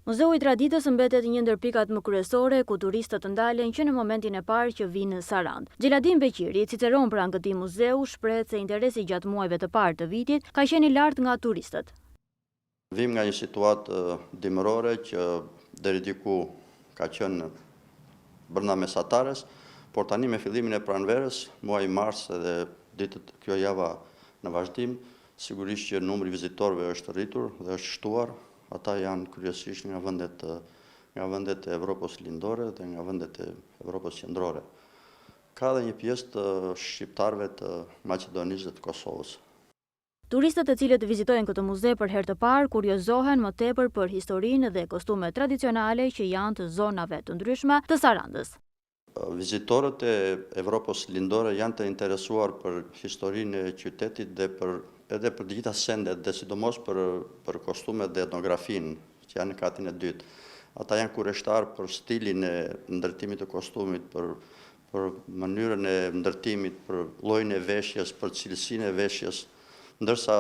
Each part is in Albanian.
Muzeu i Traditës mbetet një ndër pikat më kryesore ku turistët ndalen që në momentin e parë që vinë në Sarandë. Gjeladin Beqiri, Ciceron pranë këtij muzeu, shpreh se interesi gjatë muajve të parë të vitit ka qenë i lartë nga turistët. Vim nga një situatë dimërore që deri diku ka qenë brenda mesatares, por tani me fillimin e pranverës, muaji mars edhe ditët kjo java në vazhdim, sigurisht që numri vizitorëve është rritur dhe është shtuar. Ata janë kryesisht nga vendet e Evropës lindore dhe nga vendet e Evropës qendrore. Ka dhe një pjesë të shqiptarëve të Maqedonisë dhe të Kosovës. Turistët të cilët vizitojnë këtë muze për herë të parë kuriozohen më tepër për historinë dhe kostumet tradicionale që janë të zonave të ndryshme të Sarandës. Vizitorët e Evropës lindore janë të interesuar për historinë e qytetit dhe edhe për gjitha sendet dhe sidomos për kostumet dhe etnografinë që janë në katin e dytë. Ata janë kurioshtar për stilin e ndërtimit të kostumit, për mënyrën e ndërtimit, për llojin e veshjes, për cilësinë e veshjes, ndërsa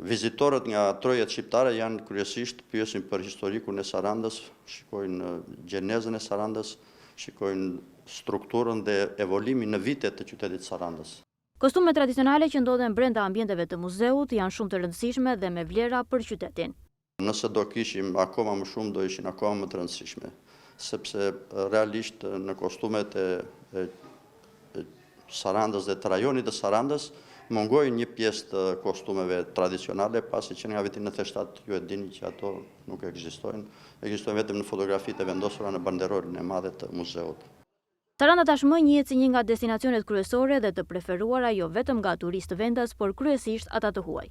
vizitorët nga trojet shqiptare janë kryesisht pyesin për historikun e Sarandës, shikojnë gjenezën e Sarandës, shikojnë strukturën dhe evolimin në vitet të qytetit Sarandës. Kostumet tradicionale që ndodhen brenda ambienteve të muzeut janë shumë të rëndësishme dhe me vlera për qytetin. Nëse do kishim akoma më shumë, do ishin akoma më të rëndësishme, sepse realisht në kostumet e Sarandës dhe të rajonit të Sarandës mungojnë një pjesë të kostumeve tradicionale, pasi që nga vitin 97 ju e dini që ato nuk ekzistojnë, ekzistojnë vetëm në fotografitë e vendosura në banderolën e madhe të muzeut. Saranda tashmë njihet si një nga destinacionet kryesore dhe të preferuara jo vetëm nga turistë vendas, por kryesisht ata të huaj.